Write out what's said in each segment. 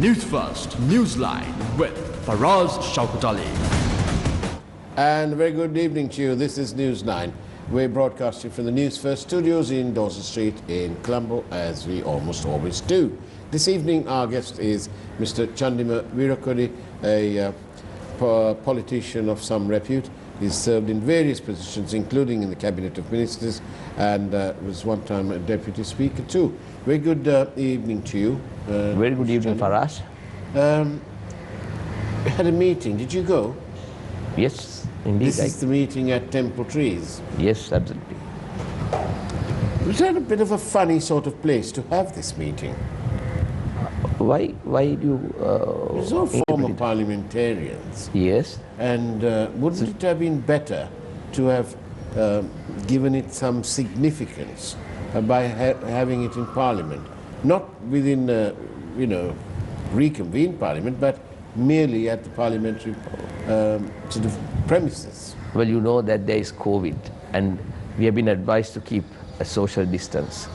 Newsfirst, NEWSLINE with Faraz, Shauketaly. And a very good evening to you. This is NEWSLINE. We're broadcasting from the Newsfirst studios in Dawson Street in Colombo, as we almost always do. This evening our guest is Mr. Chandima Virakodi, a politician of some repute. He's served in various positions, including in the Cabinet of Ministers, and was one time a Deputy Speaker too. Very good evening to you. Very good evening, Faraz. We had a meeting. Did you go? Yes, indeed. This is the meeting at Temple Trees. Yes, absolutely. Was that a bit of a funny sort of place to have this meeting? Why do you... It was all former parliamentarians. Yes. And wouldn't it have been better to have given it some significance by having it in Parliament? Not within, reconvene Parliament, but merely at the parliamentary sort of premises. Well, you know that there is COVID, and we have been advised to keep a social distance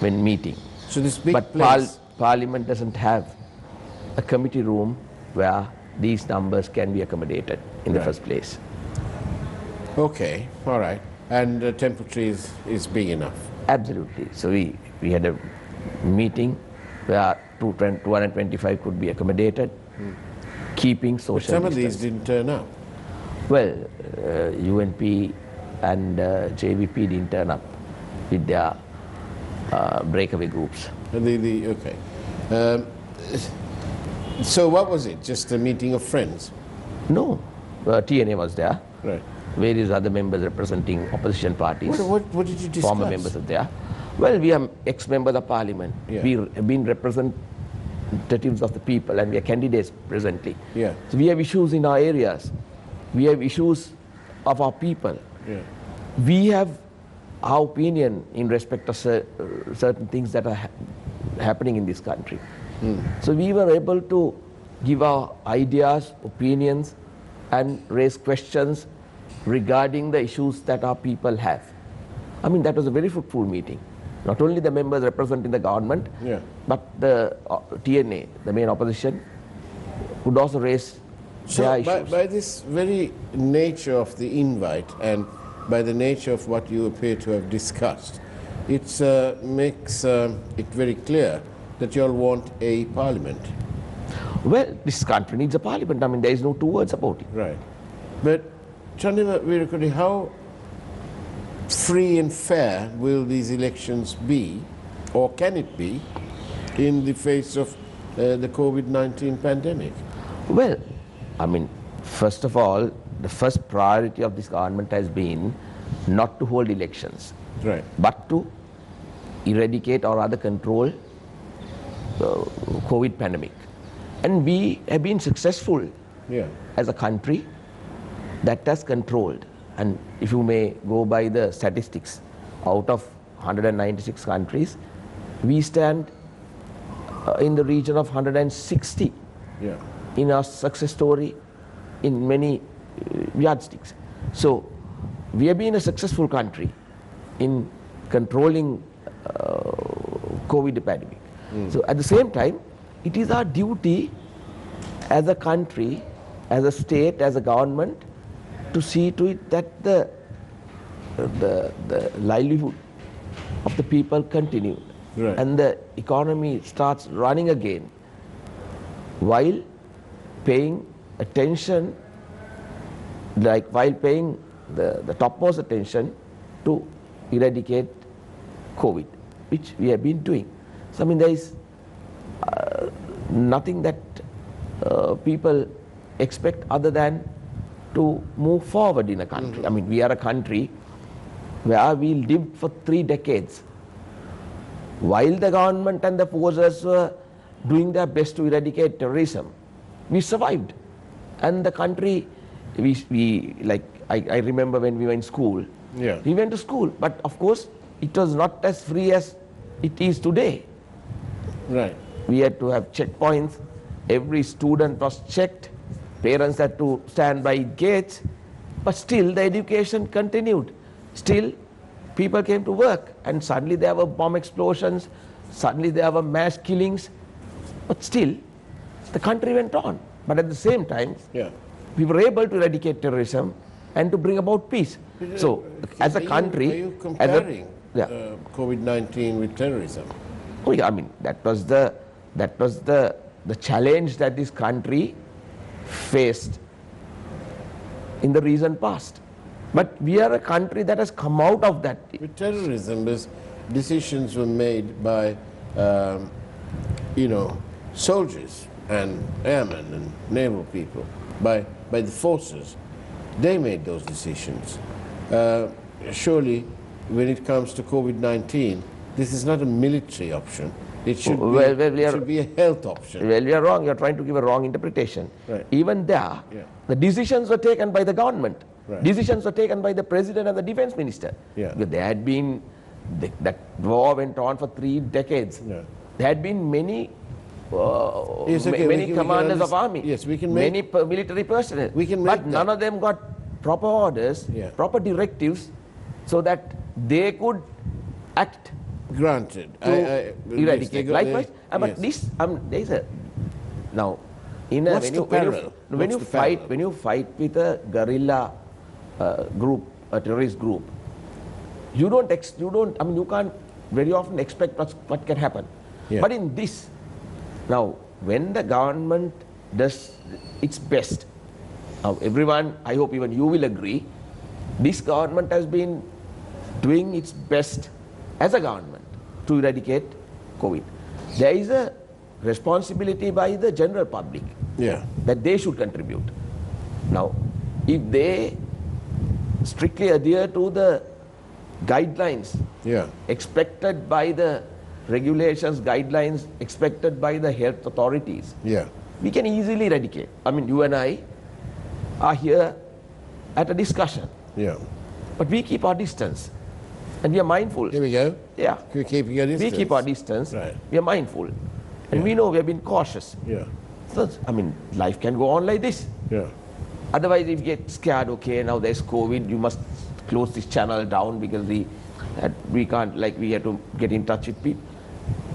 when meeting. So this big but place... Parliament doesn't have a committee room where these numbers can be accommodated in the first place. Okay, all right. And Temple Trees is big enough? Absolutely. So we had a meeting where 225 could be accommodated, keeping social distance. Some of these didn't turn up? Well, UNP and JVP didn't turn up with their breakaway groups. Okay. So what was it? Just a meeting of friends? No. TNA was there. Right. Various other members representing opposition parties. What did you discuss? Former members are there. Well, we are ex-members of parliament. Yeah. We have been representatives of the people, and we are candidates presently. Yeah. So we have issues in our areas. We have issues of our people. Yeah. We have our opinion in respect of certain things that are happening in this country. So we were able to give our ideas, opinions, and raise questions regarding the issues that our people have. I mean, that was a very fruitful meeting. Not only the members representing the government, but the TNA, the main opposition, would also raise their issues. By this very nature of the invite and by the nature of what you appear to have discussed, it makes it very clear that you all want a parliament. Well, this country needs a parliament. I mean, there is no two words about it. Right. But, Chandima Virakodi, how free and fair will these elections be, or can it be, in the face of the COVID-19 pandemic? Well, I mean, first of all, the first priority of this government has been not to hold elections, but to eradicate or rather control the COVID pandemic. And we have been successful as a country that has controlled. And if you may go by the statistics, out of 196 countries, we stand in the region of 160 in our success story in many yardsticks. So we have been a successful country in controlling COVID pandemic. So at the same time, it is our duty as a country, as a state, as a government, to see to it that the livelihood of the people continue and the economy starts running again, while paying attention, while paying the topmost attention to eradicate COVID, which we have been doing. So I mean, there is nothing that people expect other than to move forward in a country. I mean, we are a country where we lived for 3 decades. While the government and the forces were doing their best to eradicate terrorism, we survived. And the country, I remember when we were in school, we went to school, but of course, it was not as free as it is today. We had to have checkpoints. Every student was checked. Parents had to stand by gates. But still, the education continued. Still, people came to work. And suddenly there were bomb explosions. Suddenly there were mass killings. But still, the country went on. But at the same time, Yeah. we were able to eradicate terrorism and to bring about peace. So, as a country, are you comparing yeah. COVID-19 with terrorism? Oh, yeah, I mean, that was the challenge that this country faced in the recent past. But we are a country that has come out of that. With terrorism, decisions were made by, soldiers and airmen and naval people, by the forces. They made those decisions. Surely, when it comes to COVID-19, this is not a military option. It should, it should be a health option. Well, you are wrong. You are trying to give a wrong interpretation. Right. Even there, the decisions were taken by the government. Right. Decisions were taken by the president and the defense minister. Yeah. Because there had been, that war went on for 3 decades. Yeah. There had been many many commanders of army, yes, we can many military personnel. We can but make none that. of them got proper orders, proper directives, so that they could act Granted. to eradicate. Likewise, but yes. this, there is a, now, in a, What's the parallel? when you fight with a guerrilla group, a terrorist group, you can't very often expect what can happen. Yeah. But in this, now, when the government does its best, now everyone, I hope even you will agree, this government has been doing its best as a government to eradicate COVID. There is a responsibility by the general public that they should contribute. Now, if they strictly adhere to the guidelines expected by the regulations, guidelines expected by the health authorities, we can easily eradicate. I mean, you and I are here at a discussion, but we keep our distance and we are mindful. Here we go. Yeah. We're keeping our distance. We keep our distance. Right. We are mindful. And we know we have been cautious. So, I mean, life can go on like this. Otherwise, if you get scared, okay, now there's COVID, you must close this channel down because we can't, we have to get in touch with people.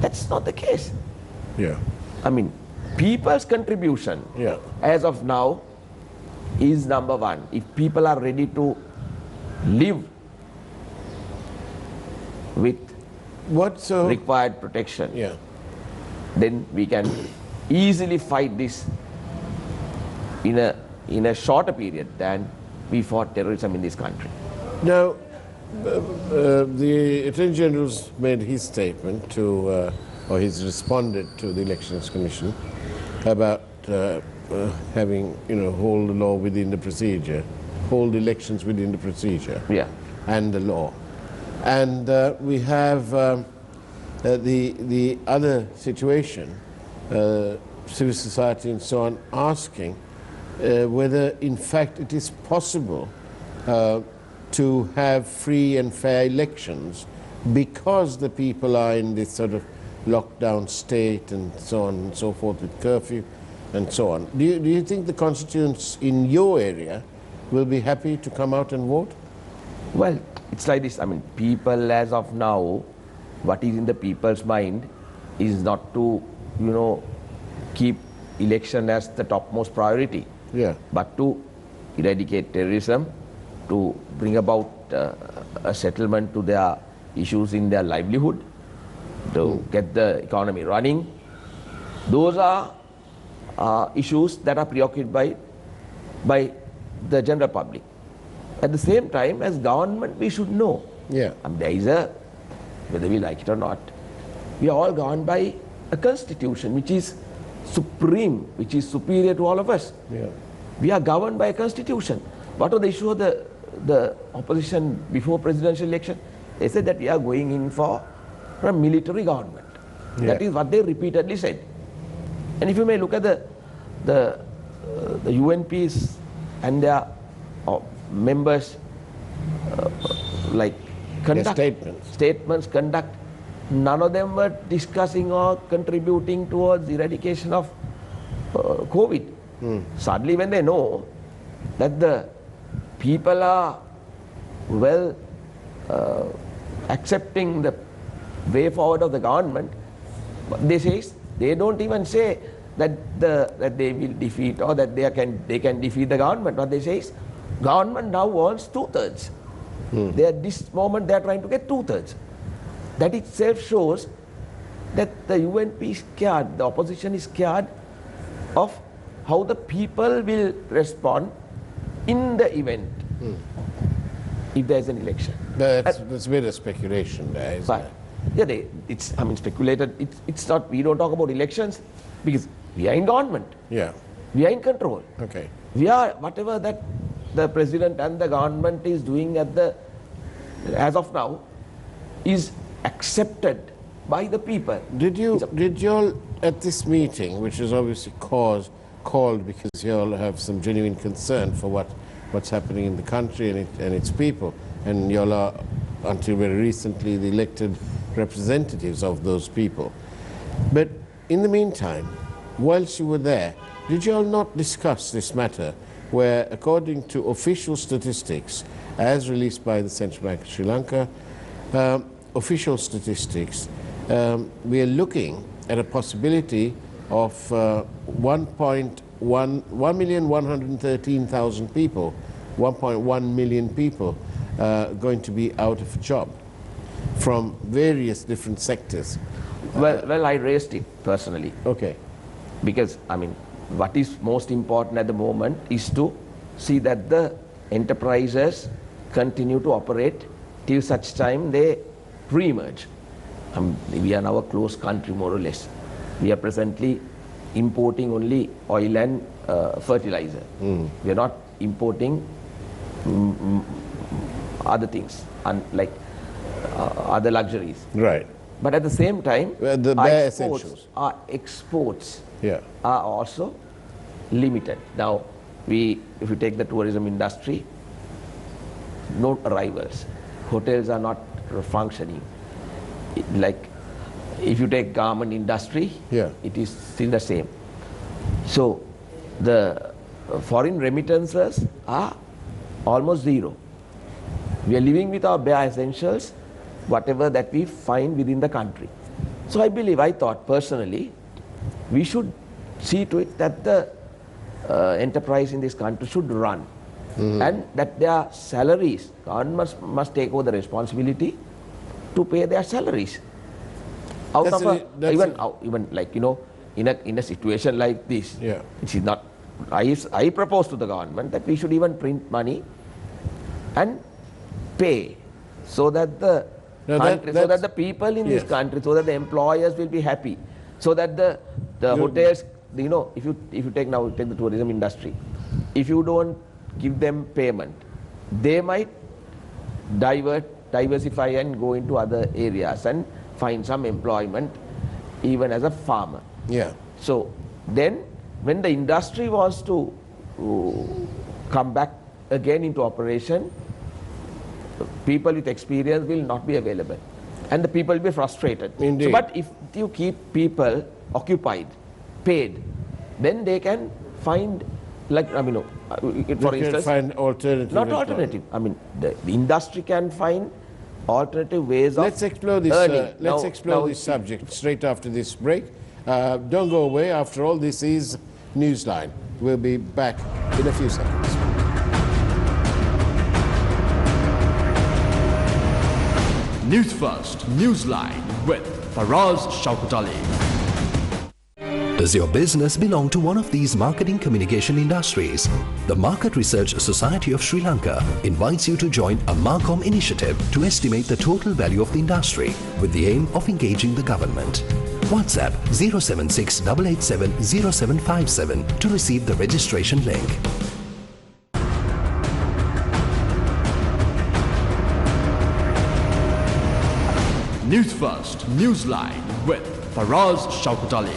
That's not the case. I mean, people's contribution as of now is number one. If people are ready to live with required protection, then we can easily fight this in a shorter period than we fought terrorism in this country. Now, the Attorney General's made his statement to, or he's responded to the Elections Commission about having, hold the law within the procedure, hold elections within the procedure and the law. And we have the other situation, civil society and so on, asking whether in fact it is possible to have free and fair elections because the people are in this sort of lockdown state and so on and so forth with curfew and so on. Do you think the constituents in your area will be happy to come out and vote? Well, it's like this. I mean, people as of now, what is in the people's mind is not to, keep election as the topmost priority, but to eradicate terrorism, to bring about a settlement to their issues in their livelihood, to get the economy running. Those are issues that are preoccupied by the general public. At the same time, as government, we should know. There is whether we like it or not, we are all governed by a constitution which is supreme, which is superior to all of us. We are governed by a constitution. What was the issue of the opposition before presidential election? They said that we are going in for a military government. That is what they repeatedly said. And if you may look at the UNPs and their members, statements, conduct, none of them were discussing or contributing towards eradication of COVID. Suddenly when they know that the people are accepting the way forward of the government, they don't even say that they will defeat or that they can defeat the government. What they say is, government now wants 2/3. They at this moment they are trying to get 2/3. That itself shows that the UNP is scared, the opposition is scared of how the people will respond in the event if there is an election. That's a bit of speculation there, isn't it? Yeah, it's speculated. It's not. We don't talk about elections because we are in government. Yeah. We are in control. Okay. We are whatever that the president and the government is doing as of now is accepted by the people. Did you all at this meeting, which is obviously called because you all have some genuine concern for what's happening in the country and its people, and you all are until very recently the elected representatives of those people. But in the meantime, whilst you were there, did you all not discuss this matter where, according to official statistics as released by the Central Bank of Sri Lanka, official statistics, we are looking at a possibility of 1,113,000 people, 1.1 million people going to be out of a job from various different sectors. Well, I raised it personally. Okay. Because, what is most important at the moment is to see that the enterprises continue to operate till such time they re-emerge. We are now a closed country, more or less. We are presently importing only oil and fertilizer. We are not importing other things, like other luxuries. Right. But at the same time, the bare essentials. Our exports Yeah. are also limited. Now, if you take the tourism industry, no arrivals. Hotels are not functioning. Like, if you take garment industry, Yeah. it is still the same. So, the foreign remittances are almost zero. We are living with our bare essentials, whatever that we find within the country. So I thought personally, we should see to it that the enterprise in this country should run, and that their salaries, government must take over the responsibility to pay their salaries. Even like, in a situation like this, Yeah. it is not. I propose to the government that we should even print money and pay, so that the so that the people in this country, so that the employers will be happy, so that the hotels, if you take the tourism industry, if you don't give them payment, they might diversify and go into other areas and find some employment, even as a farmer. Yeah. So then, when the industry wants to come back again into operation, people with experience will not be available, and the people will be frustrated. Indeed. So, but if you keep people occupied, paid, then they can find, like, for instance, find alternative. not alternative. The industry can find alternative ways of Let's explore this. earning. Let's explore this subject straight after this break. Don't go away. After all, this is Newsline. We'll be back in a few seconds. Newsfirst, Newsline with Faraz Shauketaly. Does your business belong to one of these marketing communication industries? The Market Research Society of Sri Lanka invites you to join a Marcom initiative to estimate the total value of the industry with the aim of engaging the government. WhatsApp 076 887 0757 to receive the registration link. Newsfirst, Newsline with Faraz Shauketaly.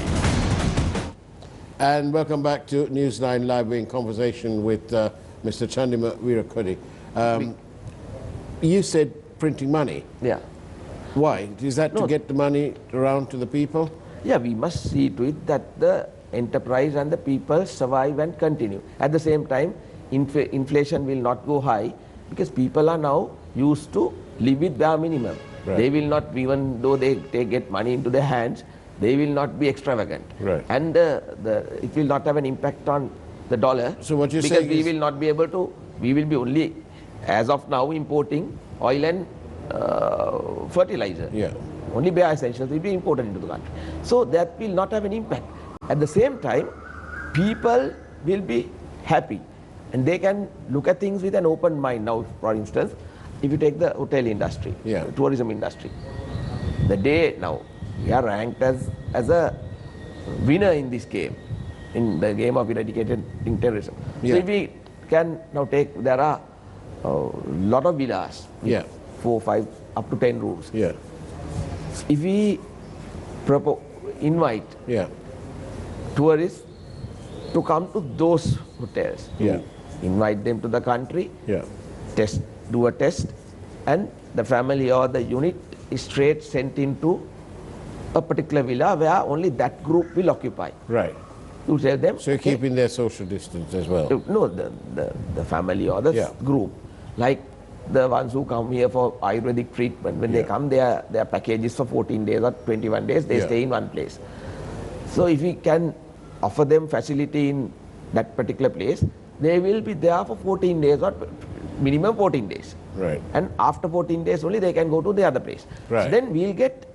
And welcome back to Newsline Live. We're in conversation with Mr. Chandima Virakodi. You said printing money. Yeah. Why? Is that to get the money around to the people? Yeah, we must see to it that the enterprise and the people survive and continue. At the same time, inflation will not go high, because people are now used to live with bare minimum. Right. They will not, even though they get money into their hands, They will not be extravagant. Right. And it will not have an impact on the dollar. So what you're because saying we is will not be able to, we will be only, as of now, importing oil and fertilizer. Yeah. Only bare essentials will be imported into the country. So that will not have an impact. At the same time, people will be happy and they can look at things with an open mind. Now, for instance, if you take the hotel industry, Yeah. tourism industry, the day now we are ranked as a winner in this game, in the game of eradicating terrorism. Yeah. So if we can now take, there are a lot of villas with Yeah. 4, 5, up to 10 rooms. Yeah. If we invite Yeah. tourists to come to those hotels, Yeah. invite them to the country, Yeah. do a test, and the family or the unit is straight sent into a particular villa where only that group will occupy. Right. You tell them, So you're okay, keeping their social distance as well. no, the family or the Yeah. group, like the ones who come here for Ayurvedic treatment, when they Yeah. come, their package is for 14 days or 21 days, they Yeah. stay in one place. So if we can offer them facility in that particular place, they will be there for 14 days or minimum 14 days. Right. And after 14 days only they can go to the other place. Right. So then we'll get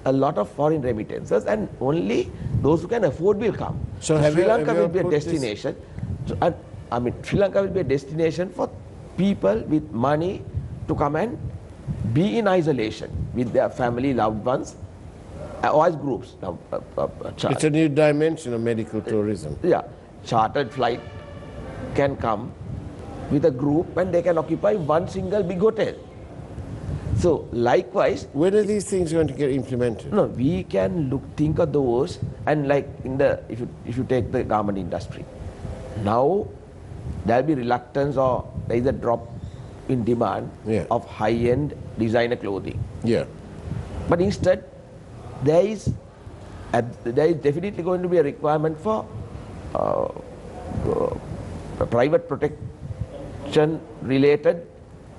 a lot of foreign remittances and only those who can afford will come. So have Sri you- Lanka have you will be a put this- destination. So, I mean, Sri Lanka will be a destination for people with money to come and be in isolation with their family, loved ones, or as groups. Now, It's a new dimension of medical tourism. yeah, chartered flight can come with a group and they can occupy one single big hotel. So likewise, When are these things going to get implemented? no, we can think of those, and like in the if you take the garment industry, now there'll be reluctance or there is a drop in demand Yeah. of high-end designer clothing. Yeah. But instead, there is definitely going to be a requirement for private protection related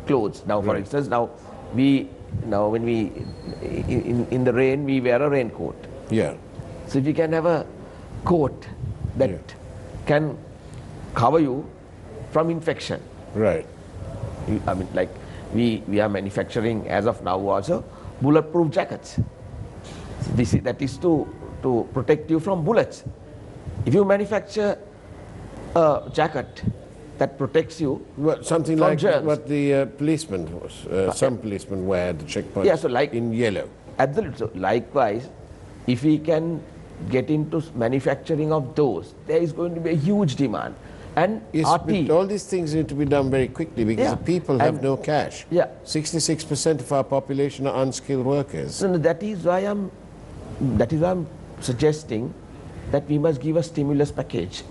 clothes. Now, for Right. instance, when we in the rain, we wear a raincoat. Yeah. So if you can have a coat that Yeah. can cover you from infection. Right. I mean, like we are manufacturing as of now also bulletproof jackets. That is to protect you from bullets. If you manufacture a jacket that protects you Something from like germs. what the policemen, some policemen wear at the checkpoint. Yeah, so like- in yellow. Absolutely. So likewise, if we can get into manufacturing of those, there is going to be a huge demand. And Yes, RT, but all these things need to be done very quickly because Yeah. the people have And- no cash. Yeah. 66% of our population are unskilled workers. so that is why I'm suggesting that we must give a stimulus package.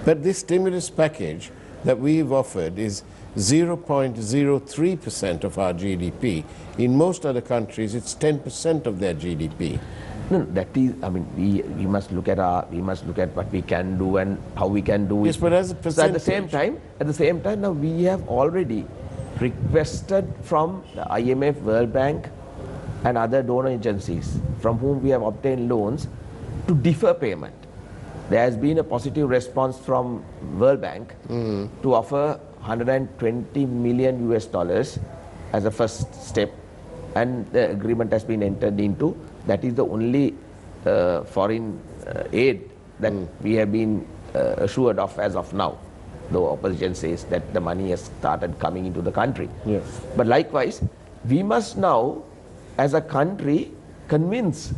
But this stimulus package that we've offered is 0.03% of our GDP. In most other countries, it's 10% of their GDP. No, that is, I mean, we must look at what we can do and how we can do Yes, it. but as a So at the same percentage- time, now we have already requested from the IMF, World Bank, and other donor agencies from whom we have obtained loans to defer payment. There has been a positive response from World Bank to offer 120 million US dollars as a first step, and the agreement has been entered into. That is the only foreign aid that we have been assured of as of now, though opposition says that the money has started coming into the country. Yes. But likewise, we must now, as a country, convince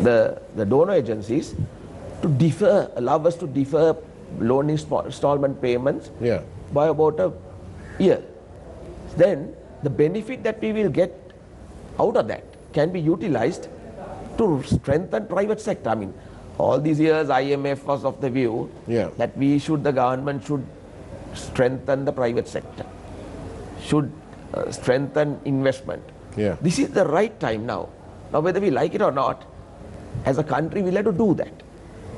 the donor agencies to allow us to defer loan installment payments Yeah. by about a year. Then the benefit that we will get out of that can be utilized to strengthen private sector. I mean, all these years IMF was of the view Yeah. that the government should strengthen the private sector, should strengthen investment. Yeah. This is the right time now. Now, whether we like it or not, as a country, we'll have to do that.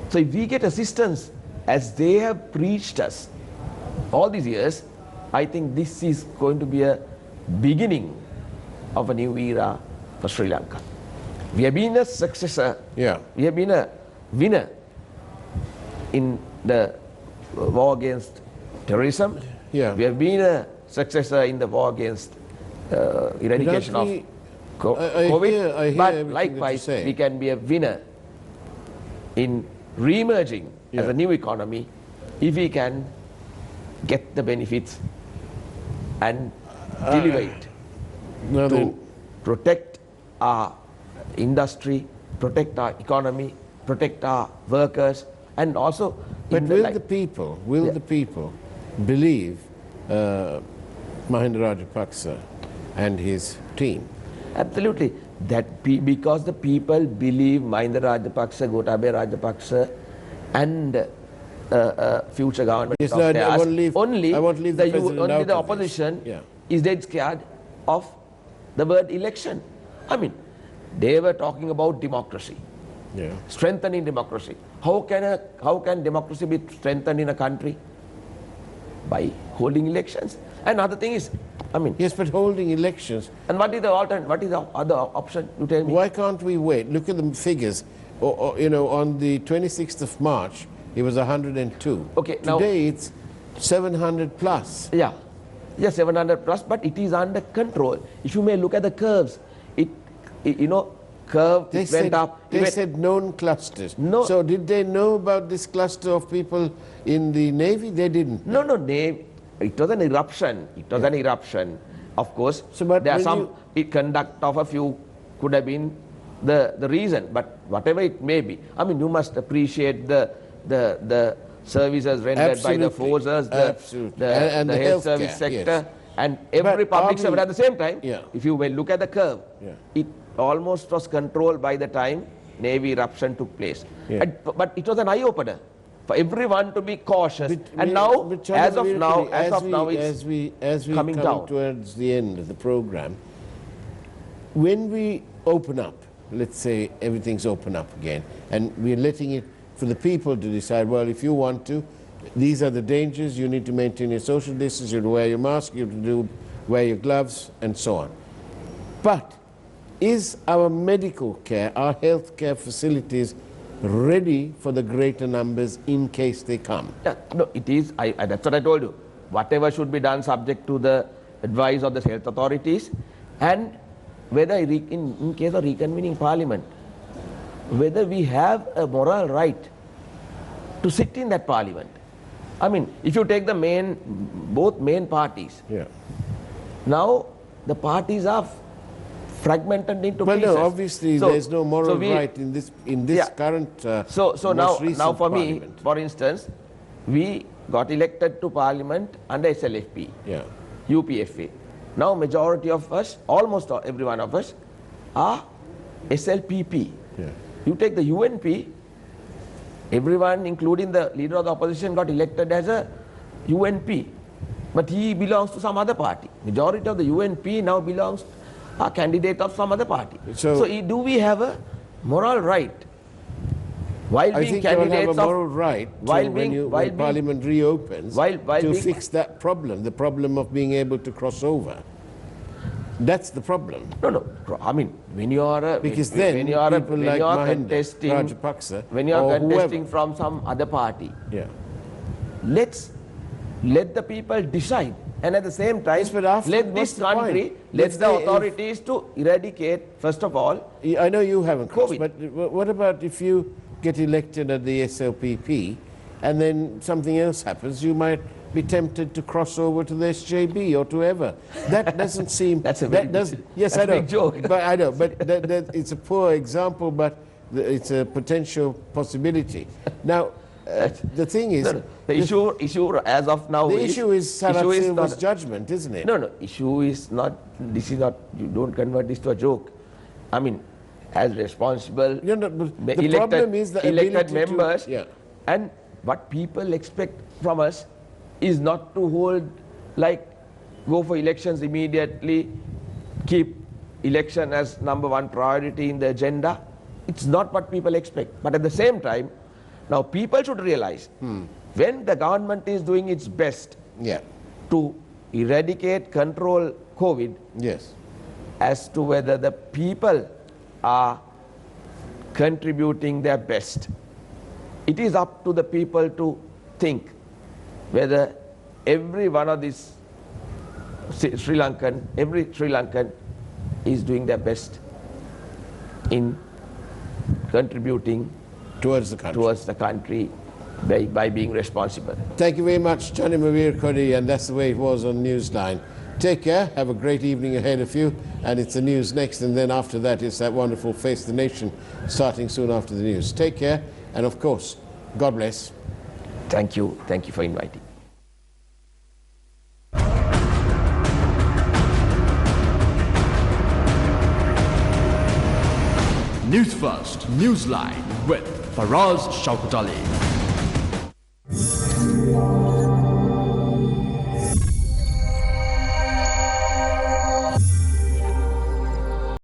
So if we get assistance as they have preached us all these years, I think this is going to be a beginning of a new era for Sri Lanka. We have been a successor. Yeah. We have been a winner in the war against terrorism. Yeah. We have been a successor in the war against eradication of COVID. I hear but everything likewise, that you say. we can be a winner in re-emerging as a new economy if we can get the benefits and deliver it to protect our industry, protect our economy, protect our workers, and also. But will the people believe Mahinda Rajapaksa and his team? Absolutely. Because the people believe Mahinda Rajapaksa, Gotabaya Rajapaksa, and future government Yes, of no, theirs, only the opposition is dead scared of the word election. I mean, they were talking about democracy, strengthening democracy. How can democracy be strengthened in a country? By holding elections. Another thing is, I mean. Yes, but holding elections. And what is the alternative? What is the other option? You tell me. Why can't we wait? Look at the figures. On the 26th of March, it was 102. Okay, today it's 700 plus. Yeah, 700 plus, but it is under control. If you may look at the curves, curve went up. They said known clusters. No. So did they know about this cluster of people in the Navy? They didn't. No, Navy. It was an eruption. An eruption, of course. So, but there are some conduct of a few could have been the reason, but whatever it may be, I mean, you must appreciate the services rendered by the forces, the health service sector, and every public servant at the same time. If you will look at the curve, it almost was controlled by the time Navy eruption took place. But it was an eye-opener for everyone to be cautious. As of now, it's coming down towards the end of the program. When we open up, let's say everything's open up again, and we're letting it for the people to decide, well, if you want to, these are the dangers, you need to maintain your social distance, you have to wear your mask, you have to wear your gloves, and so on. But is our medical care, our health care facilities ready for the greater numbers in case they come? No, it is. That's what I told you. Whatever should be done subject to the advice of the health authorities, and whether in case of reconvening parliament, whether we have a moral right to sit in that parliament. I mean, if you take both main parties, now the parties are fragmented into pieces. No, obviously there's no moral right in this current so now for me, for instance, we got elected to parliament under SLFP, UPFA. Now majority of us, almost every one of us, are SLPP. You take the UNP, everyone, including the leader of the opposition, got elected as a UNP. But he belongs to some other party. Majority of the UNP now belongs a candidate of some other party. So do we have a moral right? While I being think you will have a candidates moral right when Parliament reopens to fix that problem, the problem of being able to cross over. That's the problem. No. I mean, when you are because when you are contesting Rajapaksa, when you are contesting from some other party, let the people decide, and at the same time, let this country, let the authorities to eradicate first of all. I know you haven't crossed, COVID. but what about if you get elected at the SLPP, and then something else happens? You might be tempted to cross over to the SJB or to whoever. That doesn't seem. That's a yes, I know. big joke. But I know. But it's a poor example, but it's a potential possibility. Now, the thing is, the issue as of now. The issue is Sarat Silva's judgment, isn't it? No. Issue is not. This is not. You don't convert this to a joke. I mean, as responsible, the problem is the elected members, and what people expect from us is not to go for elections immediately, keep election as #1 priority in the agenda. It's not what people expect. But at the same time, now people should realize when the government is doing its best to eradicate, control COVID, as to whether the people are contributing their best. It is up to the people to think whether every one of these every Sri Lankan is doing their best in contributing towards the country. By being responsible. Thank you very much, Johnny Mavir Kodi, and that's the way it was on Newsline. Take care, have a great evening ahead of you, and it's the news next, and then after that it's that wonderful Face the Nation starting soon after the news. Take care, and of course, God bless. Thank you for inviting. News First, Newsline with Faraz Shauketaly.